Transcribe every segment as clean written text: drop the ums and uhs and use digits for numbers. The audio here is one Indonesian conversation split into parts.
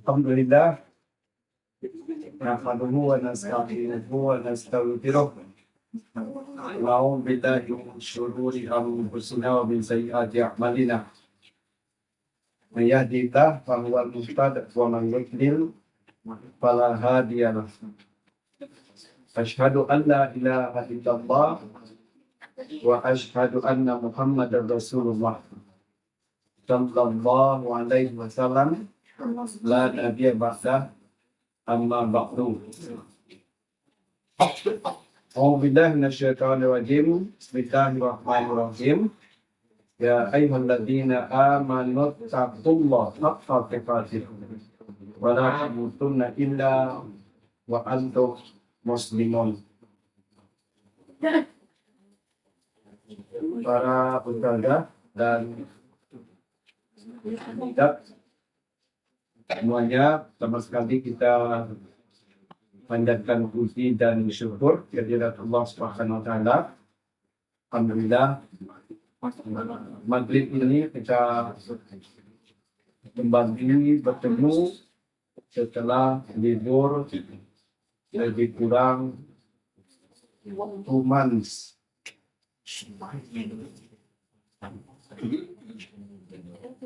Alhamdulillah, nahmaduhu wa nasta'inuhu wa nastaghfiruh. Na'udzu billahi min syururi anfusina wa min sayyiati a'malina. May yahdihillahu fahuwal muhtadi wa man yudlil fala hadiya lahu. Asyhadu an la ilaha illallah wa asyhadu anna Muhammadar Rasulullah sallallahu alaihi wasallam. La nabiyya ba'da, amma ba'du. A'udzu billahi minasyaitonir rajim. Bismillahirrahmanirrahim. Ya ayyuhalladzina amanu taqullaha haqqa tuqatih wa la tamutunna illa wa antum muslimun. Para ustazah dan tidak semuanya, sama sekali kita panjatkan puji dan syukur kehadirat Allah Subhanahu wa taala. Alhamdulillah, maghrib ini kita kembali bertemu setelah libur lebih kurang 2 months.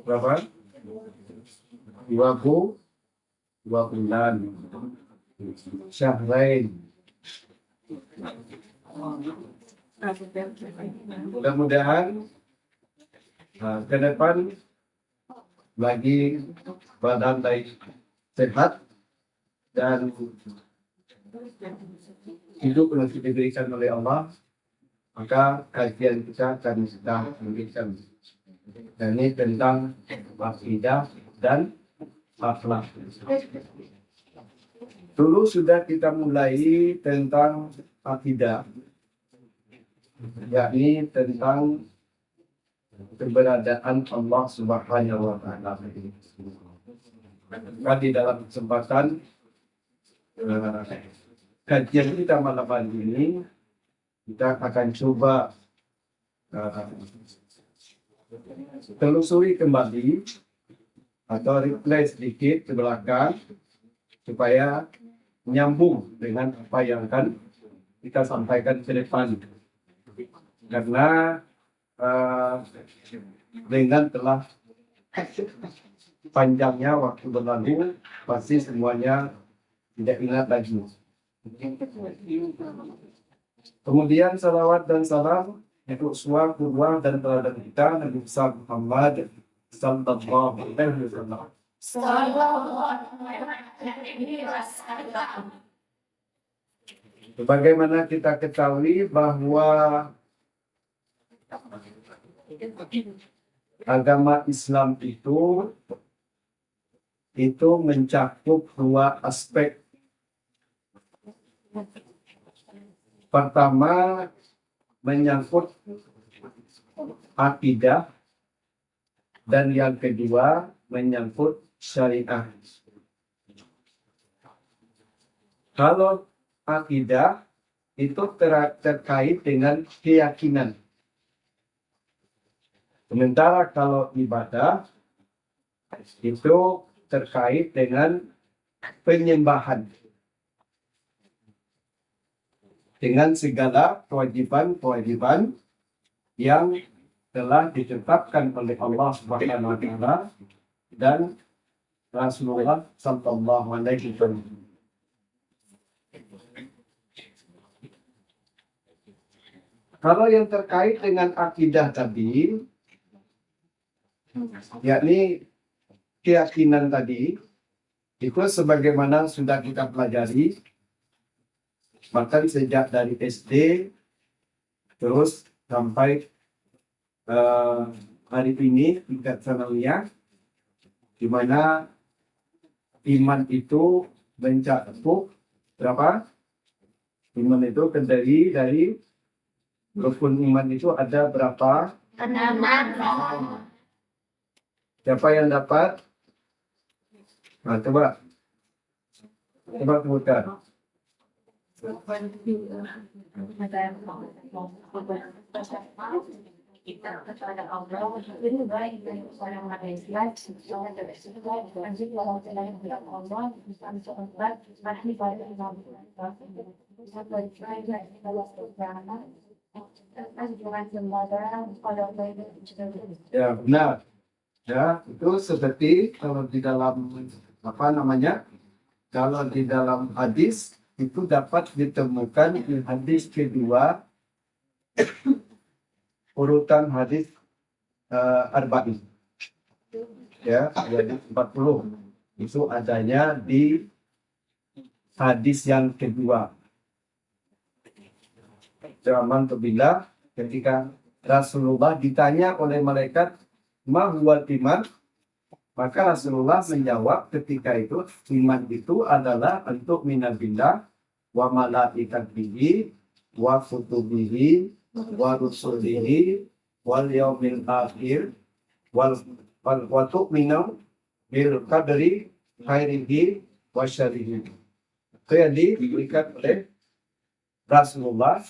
Berapa? 2 bulan. Syahrain. Mudah-mudahan ke depan bagi badan baik sehat dan hidup yang diberikan oleh Allah, maka kajian kita akan kita memberikan. Dan ini tentang akidah dan akhlak. Dulu sudah kita mulai tentang akidah, yakni tentang keberadaan Allah Subhanahu wa taala. Di dalam kesempatan kajian kita malam hari ini, kita akan coba telusuri kembali atau replay sedikit ke belakang supaya nyambung dengan apa yang akan kita sampaikan ke depan. Karena dengan telah panjangnya waktu berlalu, pasti semuanya tidak ingat lagi. Kemudian salawat dan salam untuk uswah, qudwah dan teladan kita Nabi besar Muhammad sallallahu alaihi wasallam. Bagaimana kita ketahui bahwa agama Islam itu mencakup 2 aspek. Pertama, menyangkut akidah, dan yang kedua menyangkut syariah. Kalau akidah itu terkait dengan keyakinan. Sementara kalau ibadah itu terkait dengan penyembahan. Dengan segala kewajiban-kewajiban yang telah ditetapkan oleh Allah Subhanahu wa taala dan Rasulullah sallallahu alaihi wasallam. Kalau yang terkait dengan akidah tadi, yakni keyakinan tadi, itu sebagaimana sudah kita pelajari, bahkan sejak dari SD terus sampai hari ini tingkat sanawiyah, di mana iman itu mencakup berapa? Iman itu terdiri dari rukun iman itu ada berapa? 6. Siapa yang dapat? Nah, coba sebutkan. kita kepada Allah itu baik dari orang Islam seorang dari Islam anjing kalau selain Allah bisa mencoba masih pada Islam bisa berjaya kalau sejarah Ya, benar. Ya, itu seperti kalau di dalam apa namanya? Kalau di dalam hadis itu dapat ditemukan di hadis kedua urutan hadis arba'in. Ya, jadi 40. Itu adanya di hadis yang kedua. Zaman bila ketika Rasulullah ditanya oleh malaikat, "Ma huwal iman?" Maka Rasulullah menjawab ketika itu, iman itu adalah untuk minabillah wa malaikatihi wa kutubihi wa rusulihi wal yaumil akhir wa tu'minu bil qadri khairihi wa syarrihi. Itu yang diberikan oleh Rasulullah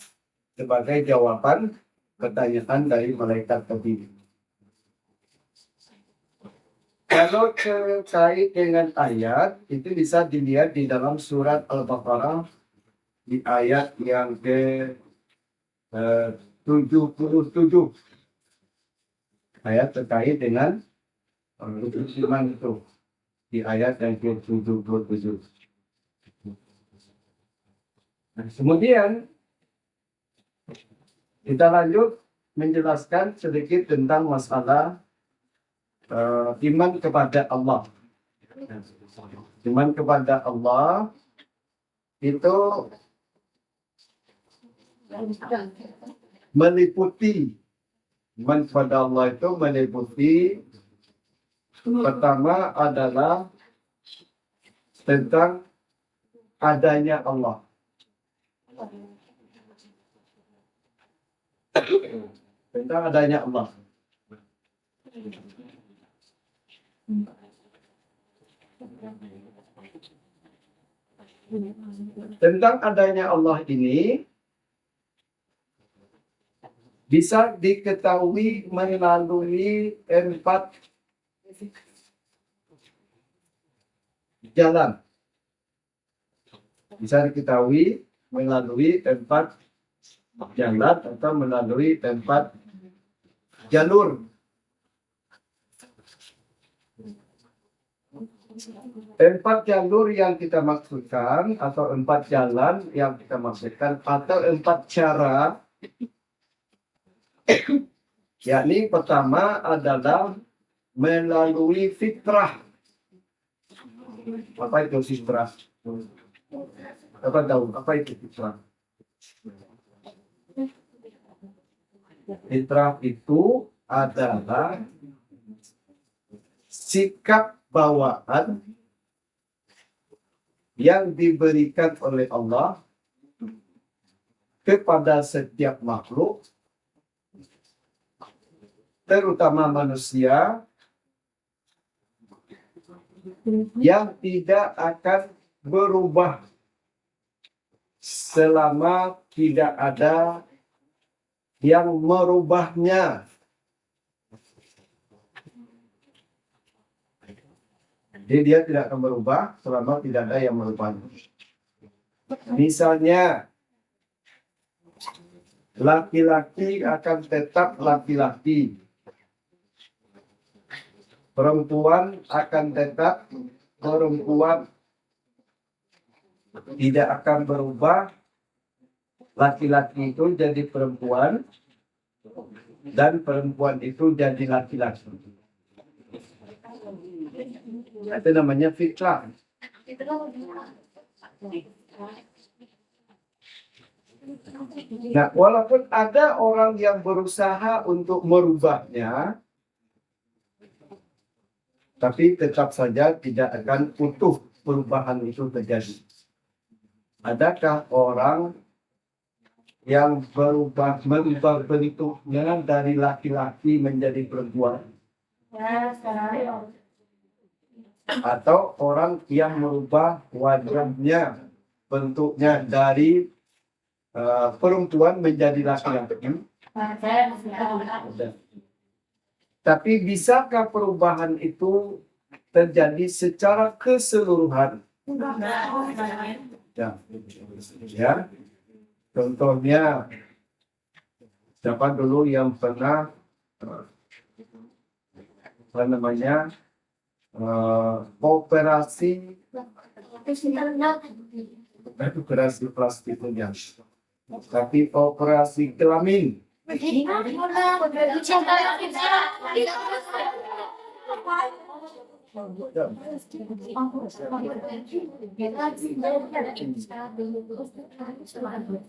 sebagai jawaban pertanyaan dari malaikat tadi. Kalau terkait dengan ayat, itu bisa dilihat di dalam surat Al-Baqarah di ayat yang ke 77. Ayat terkait dengan iman itu. Di ayat yang ke 77. Nah, kemudian kita lanjut menjelaskan sedikit tentang masalah iman kepada Allah. Iman kepada Allah itu meliputi, iman kepada Allah itu meliputi, pertama adalah tentang adanya Allah. Tentang adanya Allah. Tentang adanya Allah ini bisa diketahui melalui 4 jalan. Bisa diketahui melalui 4 jalan atau melalui 4 jalur. 4 jalur yang kita maksudkan atau 4 jalan yang kita maksudkan atau 4 cara, yakni pertama adalah melalui fitrah. Apa itu fitrah? Apa tahu? Apa itu fitrah? Fitrah itu adalah sikap bawaan yang diberikan oleh Allah kepada setiap makhluk, terutama manusia, yang tidak akan berubah selama tidak ada yang merubahnya. Jadi dia tidak akan berubah selama tidak ada yang merubahnya. Misalnya, laki-laki akan tetap laki-laki. Perempuan akan tetap perempuan. Tidak akan berubah. Laki-laki itu jadi perempuan. Dan perempuan itu jadi laki-laki. Itu namanya fitrah. Nah, walaupun ada orang yang berusaha untuk merubahnya, tapi tetap saja tidak akan utuh perubahan itu terjadi. Adakah orang yang merubah bentuknya dari laki-laki menjadi perempuan? Atau orang yang merubah wajahnya, bentuknya dari perempuan menjadi laki-laki? Ada. Tapi bisakah perubahan itu terjadi secara keseluruhan? Ya. Ya. Contohnya, siapa dulu yang pernah apa namanya operasi plastik ya, tapi operasi kelamin.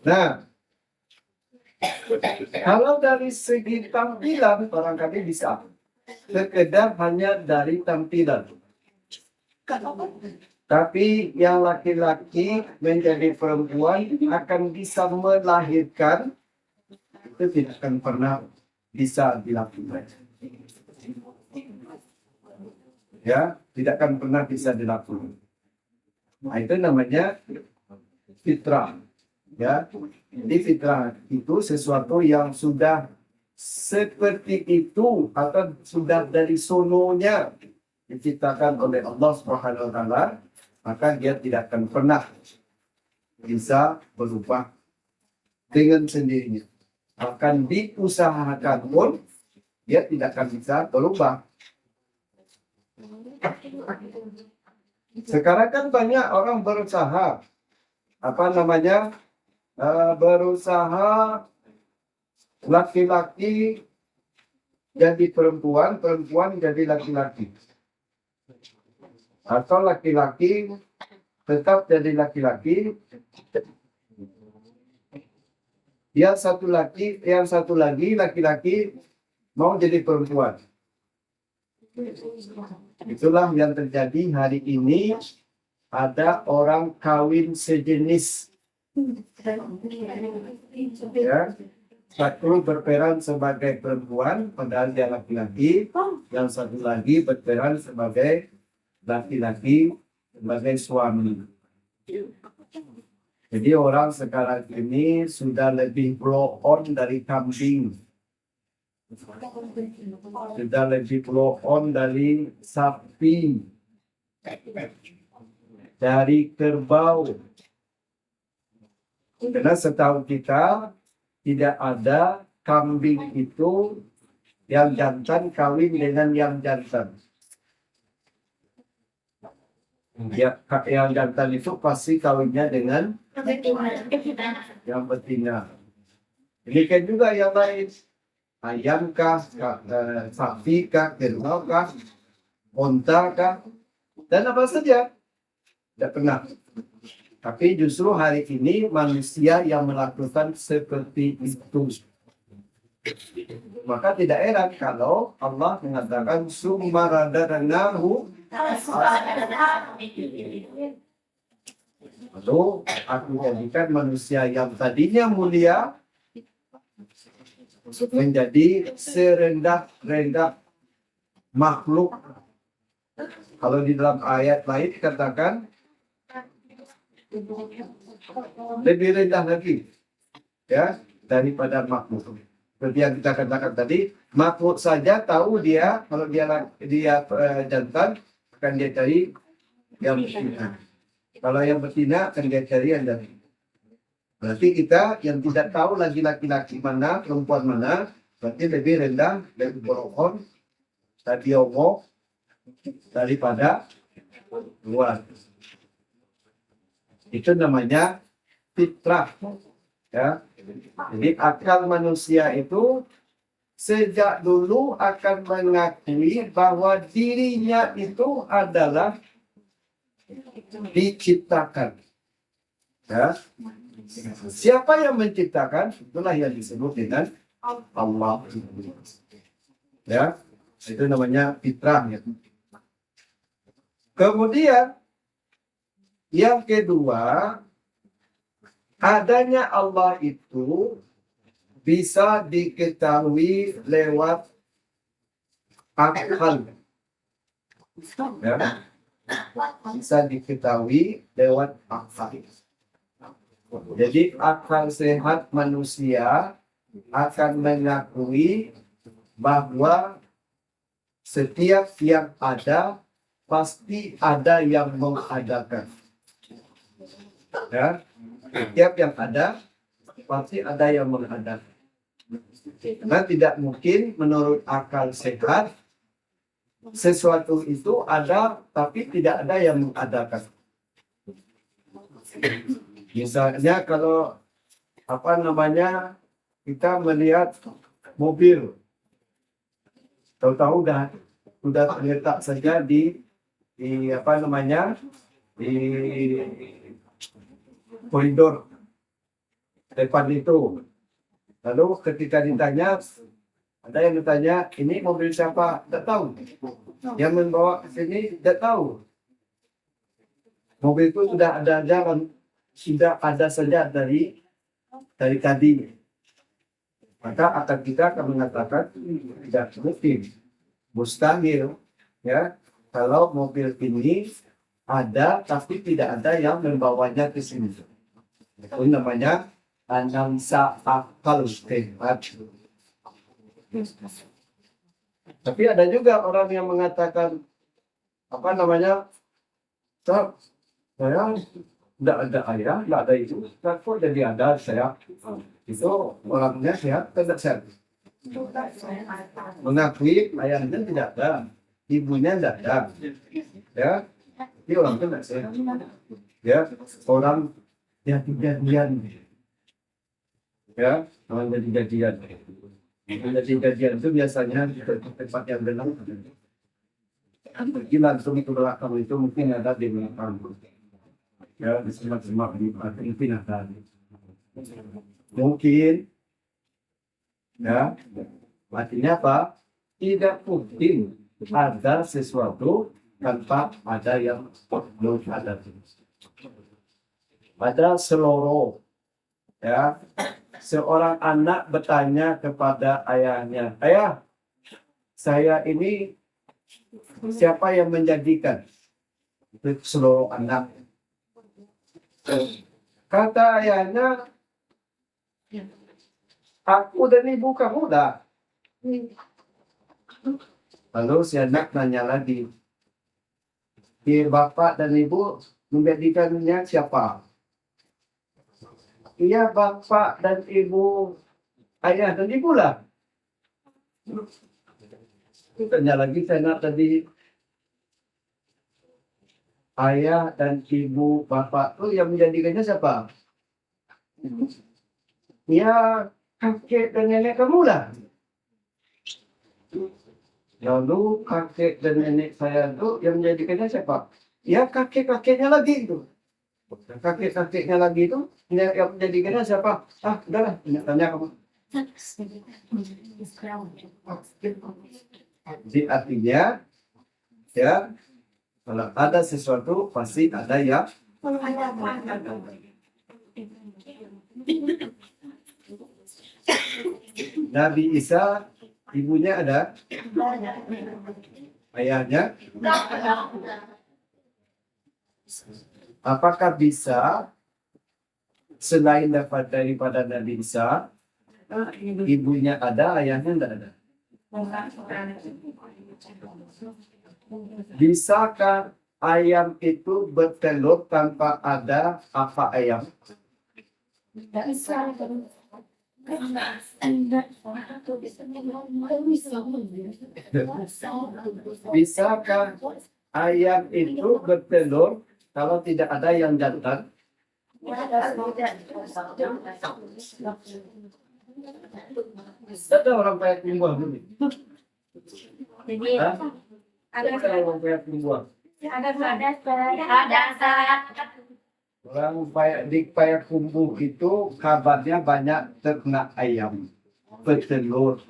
Nah, kalau dari segi tampilan barangkali bisa, sekedar hanya dari tampilan. Tapi yang laki-laki menjadi perempuan akan bisa melahirkan, itu tidak akan pernah bisa dilakukan. Ya, tidak akan pernah bisa dilakukan. Nah, itu namanya fitrah. Ya, jadi fitrah itu sesuatu yang sudah seperti itu atau sudah dari sononya diciptakan oleh Allah Subhanahu wa taala, maka dia tidak akan pernah bisa berubah dengan sendirinya. Akan diusahakan pun dia tidak akan bisa berubah. Sekarang kan banyak orang berusaha berusaha laki-laki jadi perempuan, perempuan jadi laki-laki, atau laki-laki tetap jadi laki-laki, yang satu lagi laki-laki mau jadi perempuan. Itulah yang terjadi hari ini. Ada orang kawin sejenis, ya, satu berperan sebagai perempuan padahal dia laki-laki, yang satu lagi berperan sebagai laki-laki sebagai suami. Jadi orang sekarang ini sudah lebih blow on dari kambing, sudah lebih blow on dari sapi, dari kerbau. Karena setahu kita tidak ada kambing itu yang jantan kawin dengan yang jantan. Ya, yang jantan itu pasti kawinnya dengan yang betina. Demikian juga yang lain. Ayam kah, sapi kah, kerbau kah, onta kah, dan apa saja. Tidak pernah. Tapi justru hari ini manusia yang melakukan seperti itu. Maka tidak heran kalau Allah mengatakan summa radadnahu. Lalu aku jadikan manusia yang tadinya mulia menjadi serendah-rendah makhluk. Kalau di dalam ayat lain dikatakan lebih rendah lagi, ya, daripada makhluk. Seperti yang kita katakan tadi, makhluk saja tahu dia kalau dia jantan akan dia cari yang betina. Kalau yang betina akan dia cari yang jantan. Berarti kita yang tidak tahu lagi laki-laki mana, perempuan mana, berarti lebih rendah, lebih berokon, tadi omong daripada luar. Itu namanya fitrah, ya. Jadi akal manusia itu sejak dulu akan mengakui bahwa dirinya itu adalah diciptakan, ya. Siapa yang menciptakan? Itulah yang disebut dengan Allah, ya. Itu namanya fitrah, ya. Kemudian yang kedua, adanya Allah itu bisa diketahui lewat akal. Ya. Bisa diketahui lewat akal. Jadi akal sehat manusia akan mengakui bahwa setiap yang ada pasti ada yang mengadakan. Ya, setiap yang ada pasti ada yang mengadakan. Karena tidak mungkin menurut akal sehat sesuatu itu ada tapi tidak ada yang mengadakan. Misalnya kalau kita melihat mobil, tahu-tahu sudah terletak saja di di koridor depan itu. Lalu ketika ditanya, ada yang ditanya, ini mobil siapa? Tidak tahu. Yang membawa ke sini tidak tahu. Mobil itu sudah ada jalan, sudah ada saja dari tadi. Maka kita akan mengatakan tidak mungkin, mustahil, ya, kalau mobil ini ada tapi tidak ada yang membawanya ke sini. Itu namanya analisa akal sehat. Tapi ada juga orang yang mengatakan saya tidak ada ayah, tidak ada ibu, kok jadi ada saya? Itu orangnya sehat, tidak sehat. Mengakui ayahnya tidak ada, ibunya tidak ada, ya, ini orang itu tidak sehat. Ya, orang yang kejadian, ya, orang jadi kejadian itu biasanya di tempat yang gelap. Pergi langsung ke belakang itu mungkin ada di belakang. Ya, di semak-semak di mungkin ada. Mungkin, ya, artinya apa? Tidak mungkin ada sesuatu tanpa ada yang belum ada. Pada seluruh, ya, seorang anak bertanya kepada ayahnya, ayah, saya ini siapa yang menjadikan? Itu seluruh anak. Kata ayahnya, aku dan ibu kamu dah. Lalu si anak nanya lagi, bapak dan ibu menjadikannya siapa? Iya, bapak dan ibu, ayah dan ibu lah. Tanya lagi si anak tadi, ayah dan ibu bapak itu yang menjadikannya siapa? Ya, kakek dan nenek kamu lah. Lalu kakek dan nenek saya itu yang menjadikannya siapa? Ya, kakek-kakeknya lagi itu. Kakek-kakeknya lagi itu yang menjadikannya siapa? Ah, udahlah, tanya kamu. Jadi artinya, ya, kalau ada sesuatu pasti ada yang Nabi Isa ibunya ada, ayahnya. Apakah bisa selain daripada Nabi Isa ibunya ada, ayahnya tidak ada? Bisakah ayam itu bertelur tanpa ada apa ayam? Bisakah ayam itu bertelur kalau tidak ada yang jantan? Ada orang payak kumbuah dulu. Ada orang payak kumbuah. Orang di Payakumbuh itu kabarnya banyak ternak ayam bertelur.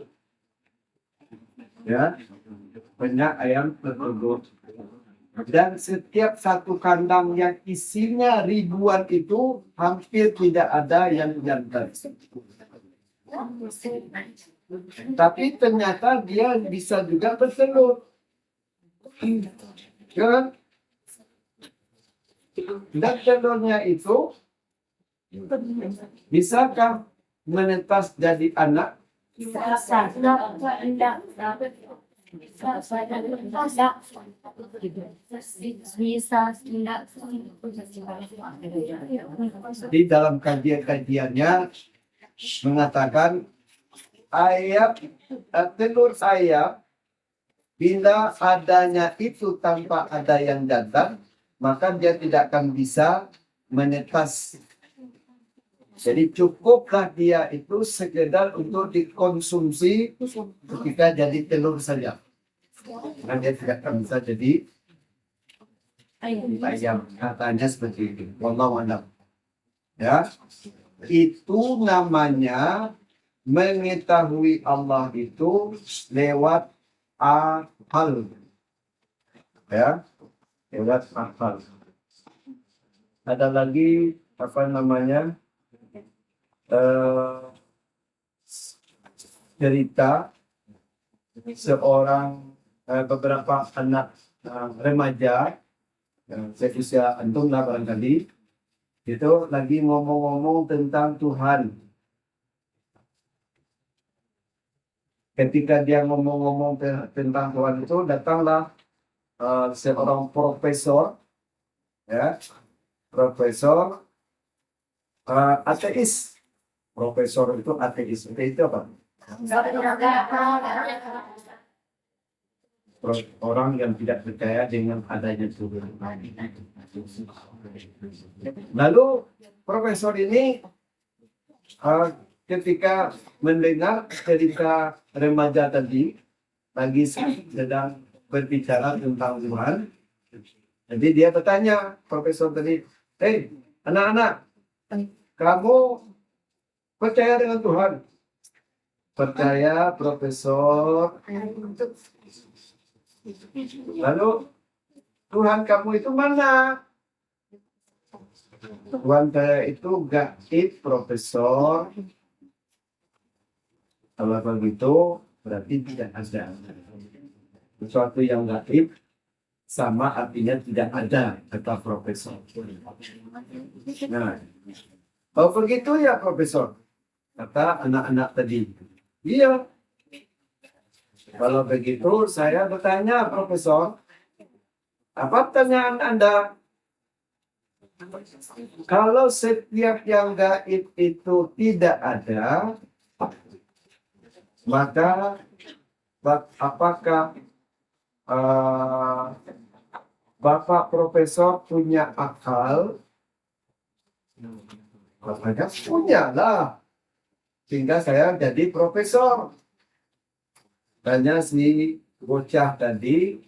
Ya, banyak ayam bertelur. Dan setiap satu kandang yang isinya ribuan itu hampir tidak ada yang jantan. Tapi ternyata dia bisa juga bertelur. Kan? Dan telurnya itu bisakah menetas jadi anak? Di dalam kajian-kajiannya mengatakan telur ayam bila adanya itu tanpa ada yang datang, maka dia tidak akan bisa menetas. Jadi cukuplah dia itu sekedar untuk dikonsumsi ketika jadi telur saja. Karena dia tidak akan bisa jadi ayam. Katanya seperti itu. Wallahu a'lam. Ya, itu namanya mengetahui Allah itu lewat akal. Ya, lewat akal. Ada lagi apa namanya? Cerita seorang beberapa anak remaja seusia antum lah barangkali itu lagi ngomong-ngomong tentang Tuhan. Ketika dia ngomong-ngomong tentang Tuhan itu datanglah seorang profesor, ya, profesor ateis. Profesor itu ateis. Itu apa? Orang yang tidak percaya dengan adanya Tuhan. Lalu profesor ini ketika mendengar cerita remaja tadi lagi sedang berbicara tentang Tuhan, jadi dia bertanya profesor tadi, "Hei, anak-anak, kamu percaya dengan Tuhan?" Percaya, profesor. Lalu Tuhan kamu itu mana? Tuhan saya itu gaib, profesor. Kalau begitu berarti tidak ada. Sesuatu yang gaib sama artinya tidak ada, kata profesor. Nah, kalau begitu ya profesor, kata anak-anak tadi. Iya. Kalau begitu saya bertanya profesor, apa pertanyaan Anda? Kalau setiap yang gaib itu tidak ada, maka apakah Bapak Profesor punya akal? Katanya punya lah. Sehingga saya jadi profesor. Tanya si bocah tadi,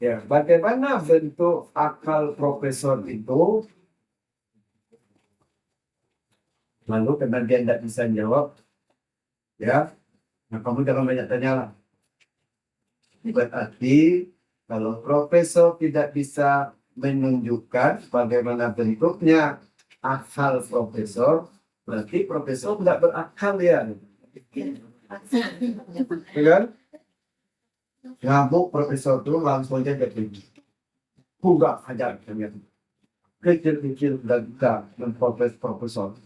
ya, bagaimana bentuk akal profesor itu? Lalu karena dia tidak bisa jawab, ya, nah kamu jangan banyak tanya lah. Berarti kalau profesor tidak bisa menunjukkan bagaimana bentuknya akal profesor, berarti profesor tidak berakal ya. Kan? Ngamuk profesor itu langsung aja jadi enggak ajar ternyata. Kecil-kecil dan bisa memproses profesor.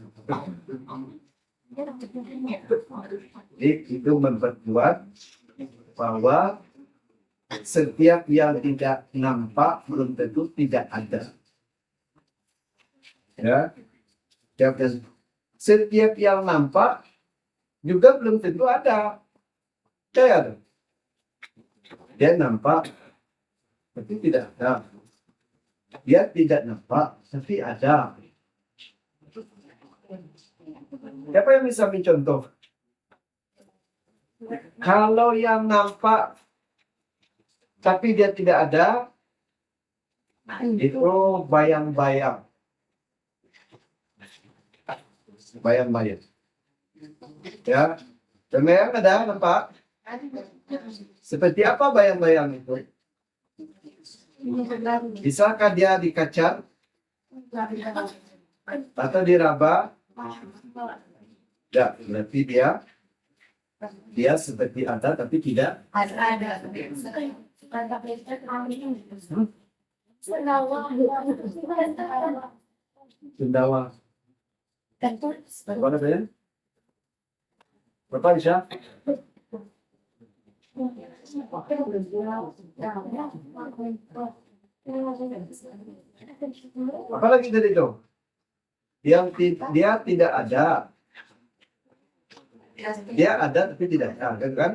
Jadi itu memperkuat bahwa setiap yang tidak nampak belum tentu tidak ada. Ya, setiap yang nampak juga belum tentu ada. Ya, dia nampak, tapi tidak ada. Dia tidak nampak, tapi ada. Siapa yang bisa mencontoh? Kalau yang nampak, tapi dia tidak ada, itu bayang-bayang. Bayang-bayang. Ya, bayang ada nampak? Seperti apa bayang-bayang itu? Bisakah dia dikacar? Atau diraba? Tidak, berarti dia seperti ada tapi tidak ada. Sundawa. Apa namanya? Bapak bisa? Apalagi dari itu? Dia tidak ada. Dia ada tapi tidak ada, kan?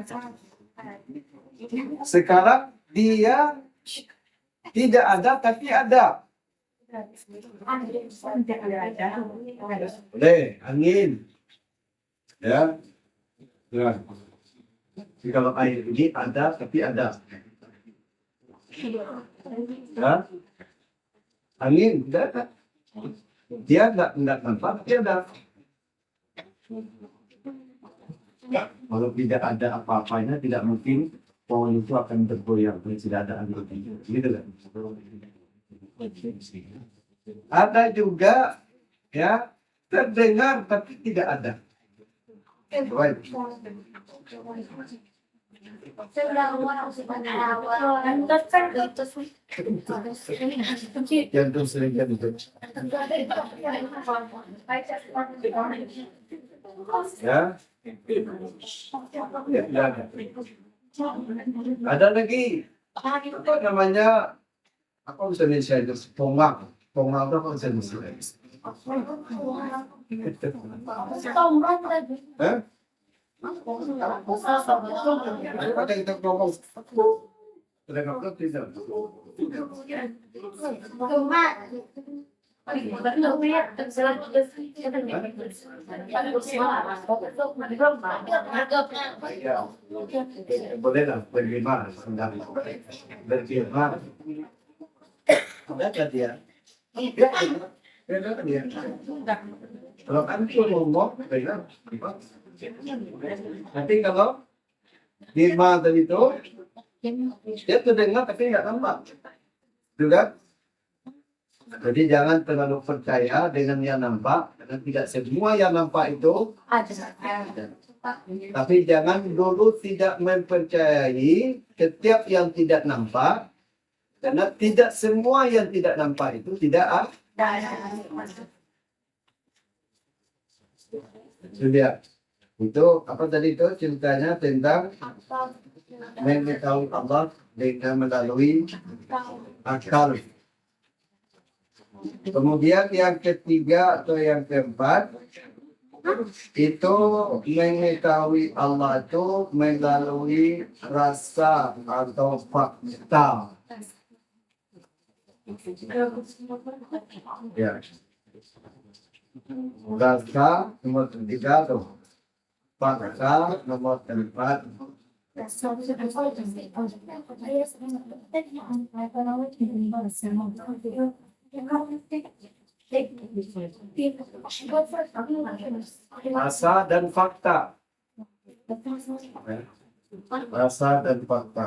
Sekarang dia tidak ada tapi ada. Boleh, angin. Ya. Ya. Jadi kalau air ini ada tapi ada. Ya. Angin tidak ada. Dia enggak nampak, dia ada. Kalau tidak ada apa-apanya, tidak mungkin pohon itu akan bergoyang kalau tidak ada angin. Gitu kan? Ada juga ya terdengar tapi tidak ada. Baik. Jantung selingkuh itu. Ya. Ya, ada lagi apa namanya, apa bisa Indonesia itu pongang itu apa bisa Indonesia? Ada kita ngomong terdengar tidak? Bolehlah bagaimana sedang bagaimana ada dia kalau kan ngomong nanti kalau Dirma tadi itu dia terdengar tapi nggak nampak juga. Jadi jangan terlalu percaya dengan yang nampak, karena tidak semua yang nampak itu ada. Tapi jangan dulu tidak mempercayai setiap yang tidak nampak, karena tidak semua yang tidak nampak itu tidak ada. Sudah. Itu apa tadi itu ceritanya tentang mengetahui Allah dengan melalui akal. Kemudian yang ketiga atau yang keempat itu mengetahui Allah itu melalui rasa atau fakta. Ya. Rasa nomor tiga tuh. Fakta nomor 4. Rasa dan fakta. Rasa dan fakta.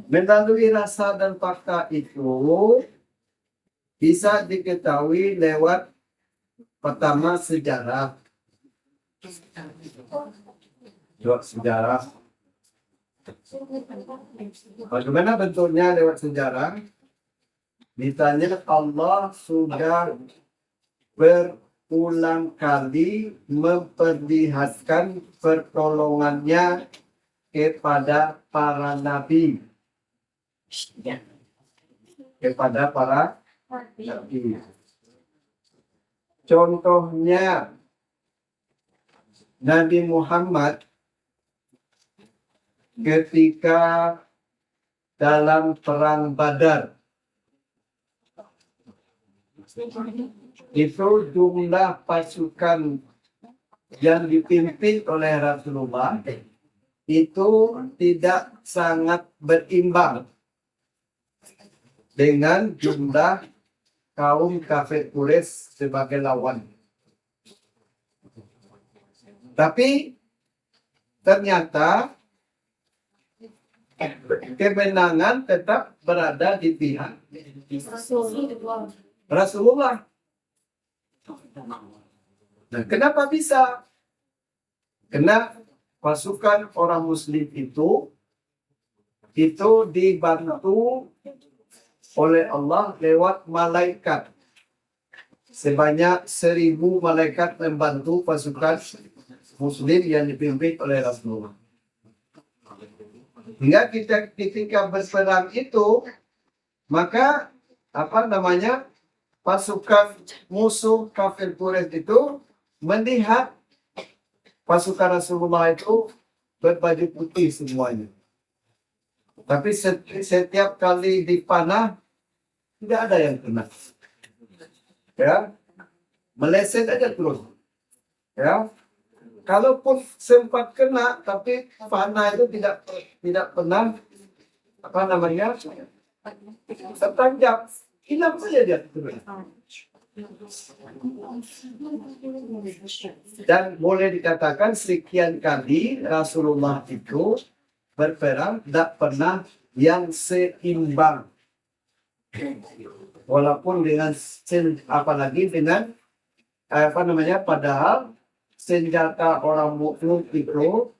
Melalui rasa dan fakta itu bisa diketahui lewat pertama sejarah. Sejarah. Bagaimana bentuknya lewat sejarah? Misalnya Allah sudah berulang kali memperlihatkan pertolongannya kepada para nabi. Kepada para nabi. Contohnya Nabi Muhammad ketika dalam perang Badar itu jumlah pasukan yang dipimpin oleh Rasulullah itu tidak sangat berimbang dengan jumlah kaum kafir Quraisy sebagai lawan. Tapi ternyata kemenangan tetap berada di pihak Rasulullah. Nah, kenapa bisa? Karena pasukan orang Muslim itu dibantu oleh Allah lewat malaikat. sebanyak 1.000 malaikat membantu pasukan Muslim yang dipimpin oleh Rasulullah. Hingga ketika berperang itu, maka pasukan musuh kafir Quraisy itu melihat pasukan Rasulullah itu berbaju putih semuanya. Tapi setiap kali dipanah tidak ada yang kena. Ya, meleset aja terus. Ya, kalaupun sempat kena, tapi panah itu tidak pernah tertanjak, hilang saja dia terus. Dan boleh dikatakan sekian kali Rasulullah itu berperang tidak pernah yang seimbang. Walaupun dengan apalagi dengan padahal senjata orang mukmin itu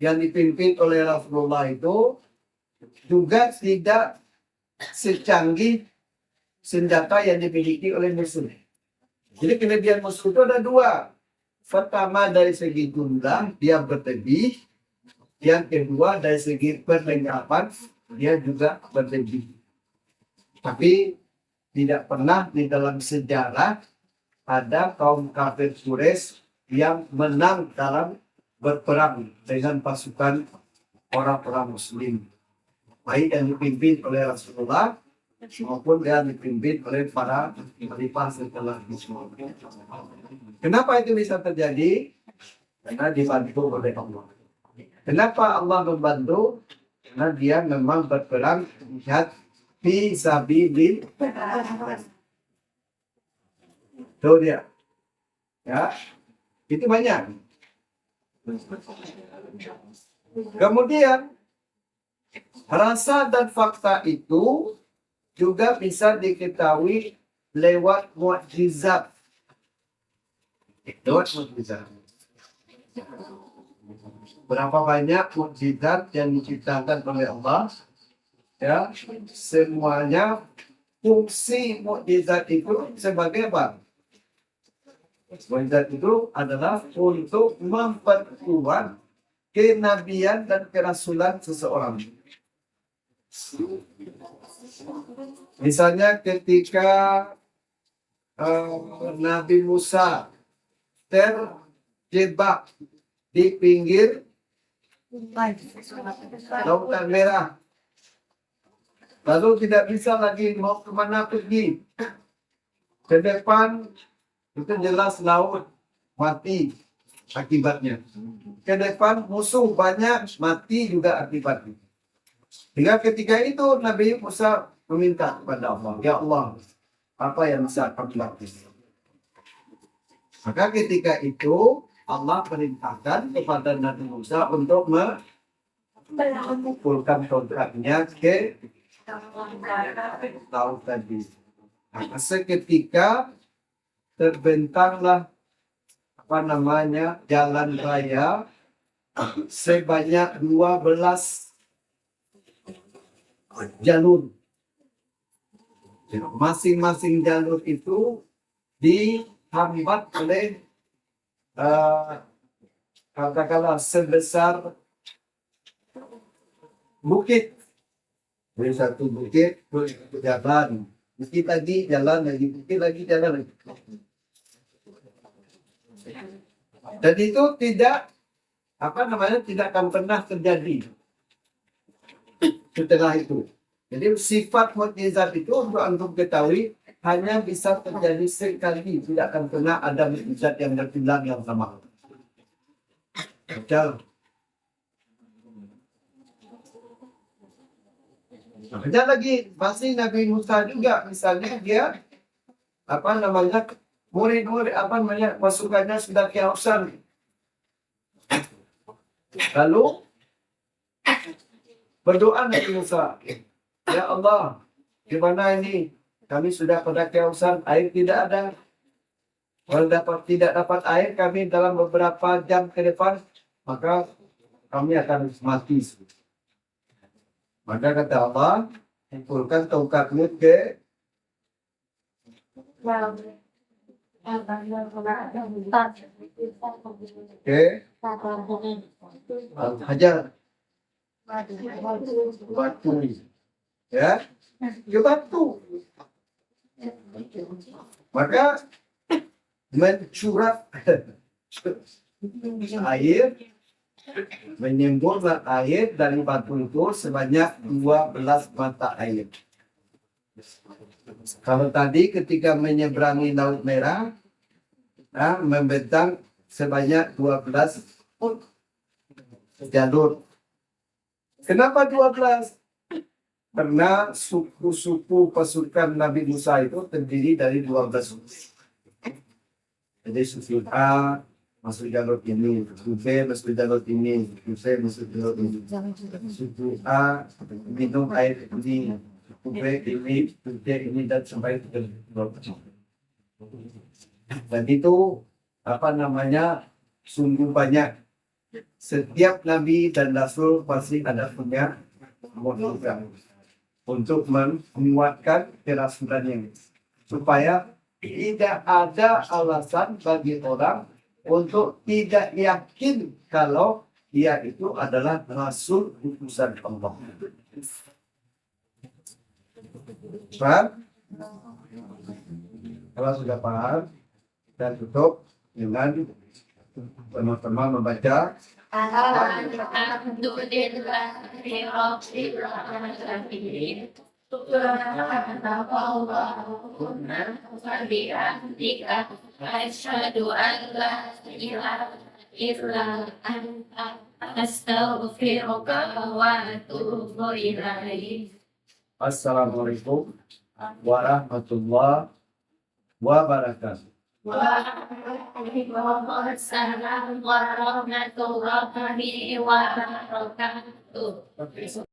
yang dipimpin oleh Rasulullah itu juga tidak secanggih senjata yang dimiliki oleh musuh. Jadi kelebihan musuh itu ada dua. Pertama dari segi jumlah dia berlebih. Yang kedua dari segi perlengkapan dia juga berlebih. Tapi tidak pernah di dalam sejarah ada kaum kafir Quraisy yang menang dalam berperang dengan pasukan orang-orang Muslim. Baik yang dipimpin oleh Rasulullah maupun yang dipimpin oleh para khalifah setelah Islam. Kenapa itu bisa terjadi? Karena dibantu oleh Allah. Kenapa Allah membantu? Karena dia memang berperang jihad fi sabilillah. Itu dia. Ya. Itu banyak. Kemudian rasa dan fakta itu juga bisa diketahui lewat mukjizat. Lewat mukjizat. Berapa banyak mukjizat yang diciptakan oleh Allah? Ya, semuanya fungsi mukjizat itu sebagai apa? Mukjizat itu adalah untuk memperkuat kenabian dan kerasulan seseorang. Misalnya ketika Nabi Musa terjebak di pinggir Lautan Merah, lalu tidak bisa lagi mau kemana pergi. Ke depan itu jelas laut mati akibatnya. Ke depan musuh banyak mati juga akibatnya. Hingga ketika itu Nabi Musa meminta kepada Allah, ya Allah, apa yang bisa kami lakukan? Maka ketika itu Allah perintahkan kepada Nabi Musa untuk mengumpulkan tongkatnya ke laut tadi. Maka seketika terbentanglah jalan raya sebanyak 12 jalur. Masing-masing jalur itu dihambat oleh katakanlah sebesar bukit. Dari satu bukit ke jalan, bukit lagi jalan lagi, bukit lagi jalan lagi. Dan itu tidak akan pernah terjadi setelah itu. Jadi sifat mukjizat itu untuk ketahui hanya bisa terjadi sekali, tidak akan pernah ada mukjizat yang berulang yang sama. Betul. Ada lagi masih Nabi Musa juga, misalnya dia murid-murid pasukannya sudah kehausan. Lalu berdoa Nabi Musa, ya Allah, gimana ini? Kami sudah pada kehausan, air tidak ada. Kalau tidak dapat air kami dalam beberapa jam ke depan, maka kami akan mati. Maka kata Allah, kumpulkan tongkatmu ke Oke, hajar batu, ya, ke batu. Maka mencurah air, menyemburkan air dari batu itu sebanyak 12 mata air. Kalau tadi ketika menyeberangi Laut Merah, membentang sebanyak 12 jalur. Kenapa 12? Karena suku-suku pasukan Nabi Musa itu terdiri dari 12 suku. Jadi suku A masuk jalur ini, suku B masuk jalur ini, suku C masuk jalur ini. Suku A minum air ini, suku B ini, suku C ini, dan sampai ke jalur. Dan itu sungguh banyak. Setiap nabi dan rasul pasti ada punya mukjizat untuk menguatkan kerasulannya, supaya tidak ada alasan bagi orang untuk tidak yakin kalau dia itu adalah rasul utusan Allah. Paham? Kalau sudah paham, dan tutup dengan teman-teman membaca Alhamdulillahi Rabbil Alamin. Subhanallahumma wa bihamdika asyhadu an la ilaha illa anta astaghfiruka wa atubu ilaik. Assalamualaikum warahmatullahi wabarakatuh. Waalaikumsalam warahmatullahi wabarakatuh.